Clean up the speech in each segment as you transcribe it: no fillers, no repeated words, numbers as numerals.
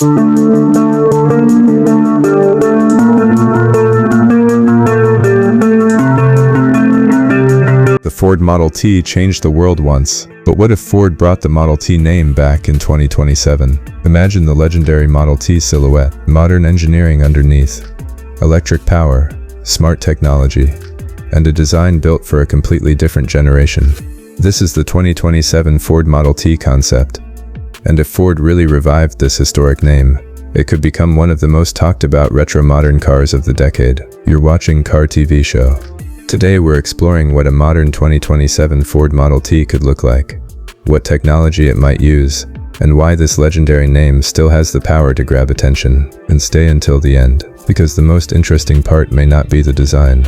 The Ford Model T changed the world once, but what if Ford brought the Model T name back in 2027? Imagine the legendary Model T silhouette, modern engineering underneath, electric power, smart technology, and a design built for a completely different generation. This is the 2027 Ford Model T concept. And if Ford really revived this historic name, it could become one of the most talked about retro modern cars of the decade. You're watching Car TV Show. Today we're exploring what a modern 2027 Ford Model T could look like, what technology it might use, and why this legendary name still has the power to grab attention. And stay until the end, because the most interesting part may not be the design.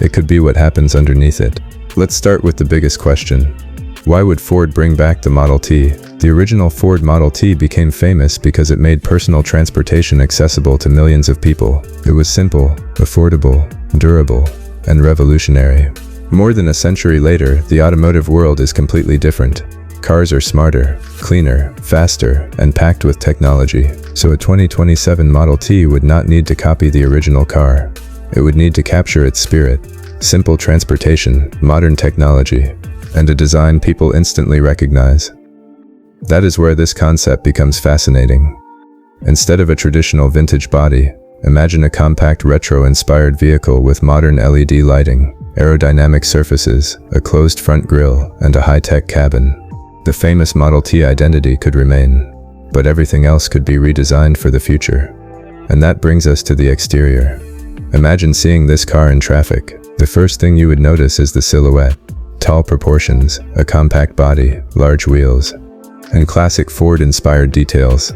It could be what happens underneath it. Let's start with the biggest question. Why would Ford bring back the Model T? The original Ford Model T became famous because it made personal transportation accessible to millions of people. It was simple, affordable, durable, and revolutionary. More than a century later, the automotive world is completely different. Cars are smarter, cleaner, faster, and packed with technology. So a 2027 Model T would not need to copy the original car. It would need to capture its spirit. Simple transportation, modern technology, and a design people instantly recognize. That is where this concept becomes fascinating. Instead of a traditional vintage body, imagine a compact retro-inspired vehicle with modern LED lighting, aerodynamic surfaces, a closed front grille, and a high-tech cabin. The famous Model T identity could remain, but everything else could be redesigned for the future. And that brings us to the exterior. Imagine seeing this car in traffic. The first thing you would notice is the silhouette. Tall proportions, a compact body, large wheels, and classic Ford-inspired details.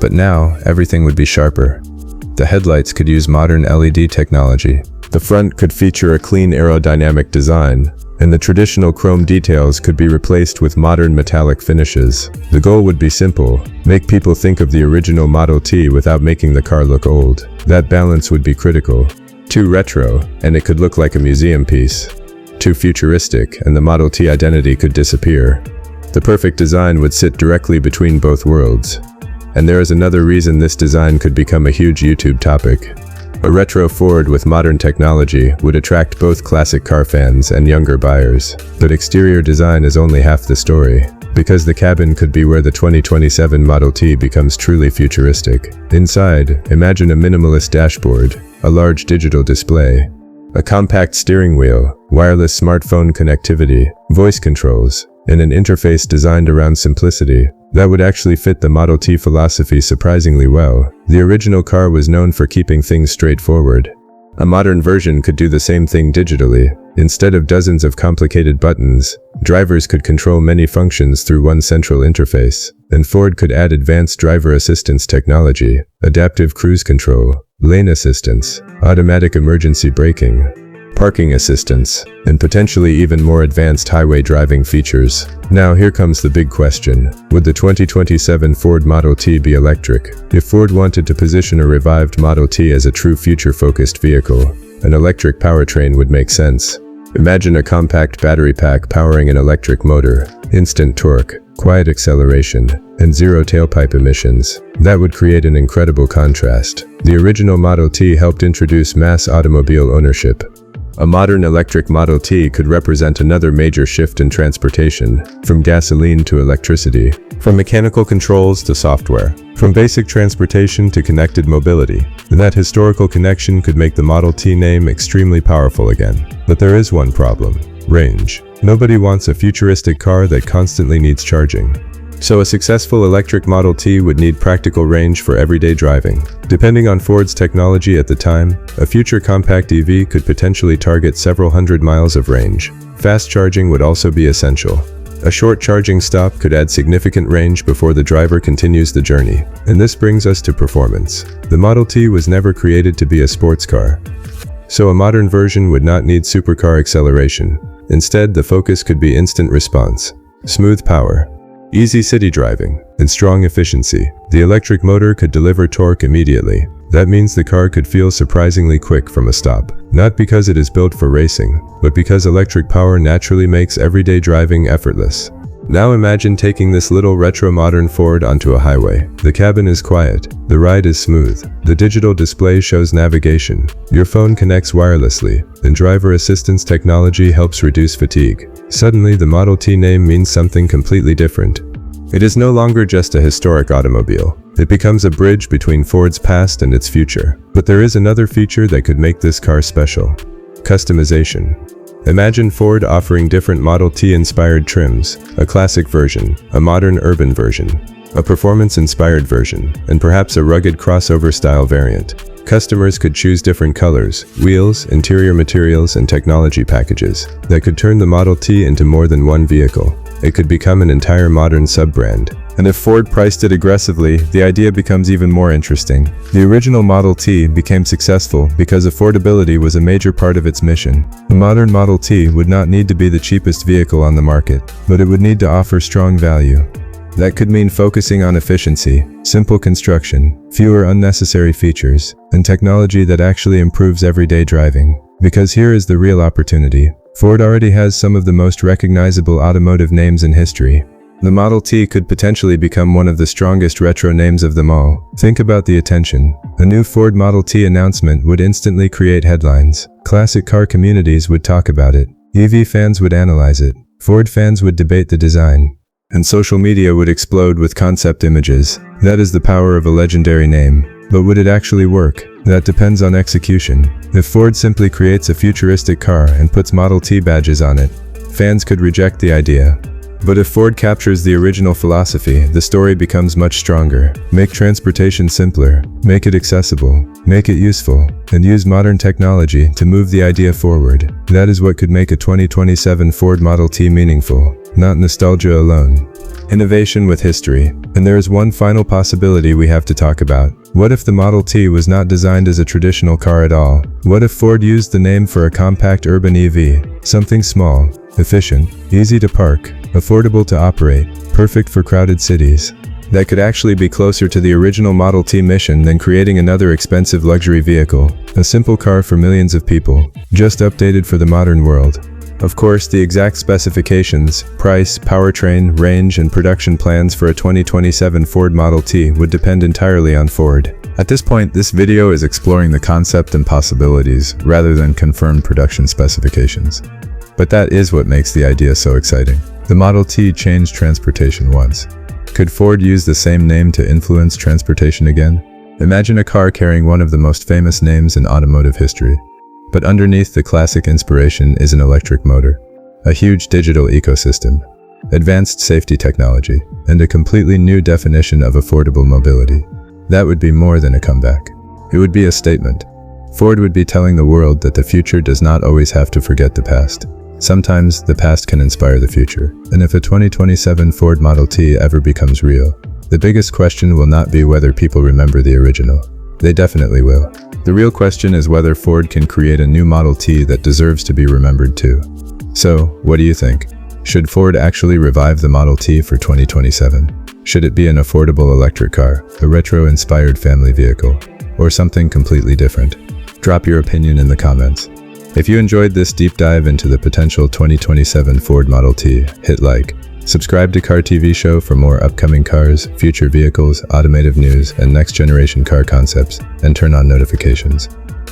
But now, everything would be sharper. The headlights could use modern LED technology. The front could feature a clean aerodynamic design, and the traditional chrome details could be replaced with modern metallic finishes. The goal would be simple: make people think of the original Model T without making the car look old. That balance would be critical. Too retro, and it could look like a museum piece. Too futuristic, and the Model T identity could disappear. The perfect design would sit directly between both worlds. And there is another reason this design could become a huge YouTube topic. A retro Ford with modern technology would attract both classic car fans and younger buyers. But exterior design is only half the story, because the cabin could be where the 2027 Model T becomes truly futuristic. Inside, imagine a minimalist dashboard, a large digital display, a compact steering wheel, wireless smartphone connectivity, voice controls, and an interface designed around simplicity. That would actually fit the Model T philosophy surprisingly well. The original car was known for keeping things straightforward. A modern version could do the same thing digitally. Instead of dozens of complicated buttons, drivers could control many functions through one central interface. And Ford could add advanced driver assistance technology, adaptive cruise control, lane assistance, automatic emergency braking, parking assistance, and potentially even more advanced highway driving features. Now here comes the big question. Would the 2027 Ford Model T be electric? If Ford wanted to position a revived Model T as a true future-focused vehicle, an electric powertrain would make sense. Imagine a compact battery pack powering an electric motor, instant torque, quiet acceleration, and zero tailpipe emissions. That would create an incredible contrast. The original Model T helped introduce mass automobile ownership. A modern electric Model T could represent another major shift in transportation, from gasoline to electricity, from mechanical controls to software, from basic transportation to connected mobility. And that historical connection could make the Model T name extremely powerful again. But there is one problem: range. Nobody wants a futuristic car that constantly needs charging. So a successful electric Model T would need practical range for everyday driving. Depending on Ford's technology at the time, a future compact EV could potentially target several hundred miles of range. Fast charging would also be essential. A short charging stop could add significant range before the driver continues the journey. And this brings us to performance. The Model T was never created to be a sports car. So a modern version would not need supercar acceleration. Instead, the focus could be instant response, smooth power, easy city driving, and strong efficiency. The electric motor could deliver torque immediately. That means the car could feel surprisingly quick from a stop. Not because it is built for racing, but because electric power naturally makes everyday driving effortless. Now imagine taking this little retro-modern Ford onto a highway. The cabin is quiet. The ride is smooth. The digital display shows navigation. Your phone connects wirelessly, and driver assistance technology helps reduce fatigue. Suddenly, the Model T name means something completely different. It is no longer just a historic automobile. It becomes a bridge between Ford's past and its future. But there is another feature that could make this car special: customization. Imagine Ford offering different Model T-inspired trims, a classic version, a modern urban version, a performance-inspired version, and perhaps a rugged crossover-style variant. Customers could choose different colors, wheels, interior materials, and technology packages that could turn the Model T into more than one vehicle. It could become an entire modern sub-brand. And if Ford priced it aggressively, the idea becomes even more interesting. The original Model T became successful because affordability was a major part of its mission. The modern Model T would not need to be the cheapest vehicle on the market, but it would need to offer strong value. That could mean focusing on efficiency, simple construction, fewer unnecessary features, and technology that actually improves everyday driving. Because here is the real opportunity. Ford already has some of the most recognizable automotive names in history. The Model T could potentially become one of the strongest retro names of them all. Think about the attention. A new Ford Model T announcement would instantly create headlines. Classic car communities would talk about it. EV fans would analyze it. Ford fans would debate the design. And social media would explode with concept images. That is the power of a legendary name. But would it actually work? That depends on execution. If Ford simply creates a futuristic car and puts Model T badges on it, fans could reject the idea. But if Ford captures the original philosophy, the story becomes much stronger. Make transportation simpler, make it accessible, make it useful, and use modern technology to move the idea forward. That is what could make a 2027 Ford Model T meaningful, not nostalgia alone. Innovation with history. And there is one final possibility we have to talk about. What if the Model T was not designed as a traditional car at all? What if Ford used the name for a compact urban EV? Something small, efficient, easy to park, affordable to operate, perfect for crowded cities. That could actually be closer to the original Model T mission than creating another expensive luxury vehicle. A simple car for millions of people, just updated for the modern world. Of course, the exact specifications, price, powertrain, range, and production plans for a 2027 Ford Model T would depend entirely on Ford. At this point, this video is exploring the concept and possibilities, rather than confirmed production specifications. But that is what makes the idea so exciting. The Model T changed transportation once. Could Ford use the same name to influence transportation again? Imagine a car carrying one of the most famous names in automotive history. But underneath the classic inspiration is an electric motor, a huge digital ecosystem, advanced safety technology, and a completely new definition of affordable mobility. That would be more than a comeback. It would be a statement. Ford would be telling the world that the future does not always have to forget the past. Sometimes the past can inspire the future. And if a 2027 Ford Model T ever becomes real, the biggest question will not be whether people remember the original. They definitely will. The real question is whether Ford can create a new Model T that deserves to be remembered too. So, what do you think? Should Ford actually revive the Model T for 2027? Should it be an affordable electric car, a retro-inspired family vehicle, or something completely different? Drop your opinion in the comments. If you enjoyed this deep dive into the potential 2027 Ford Model T, hit like. Subscribe to Car TV Show for more upcoming cars, future vehicles, automotive news, and next-generation car concepts, and turn on notifications.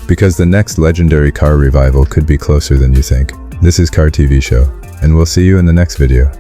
Because the next legendary car revival could be closer than you think. This is Car TV Show, and we'll see you in the next video.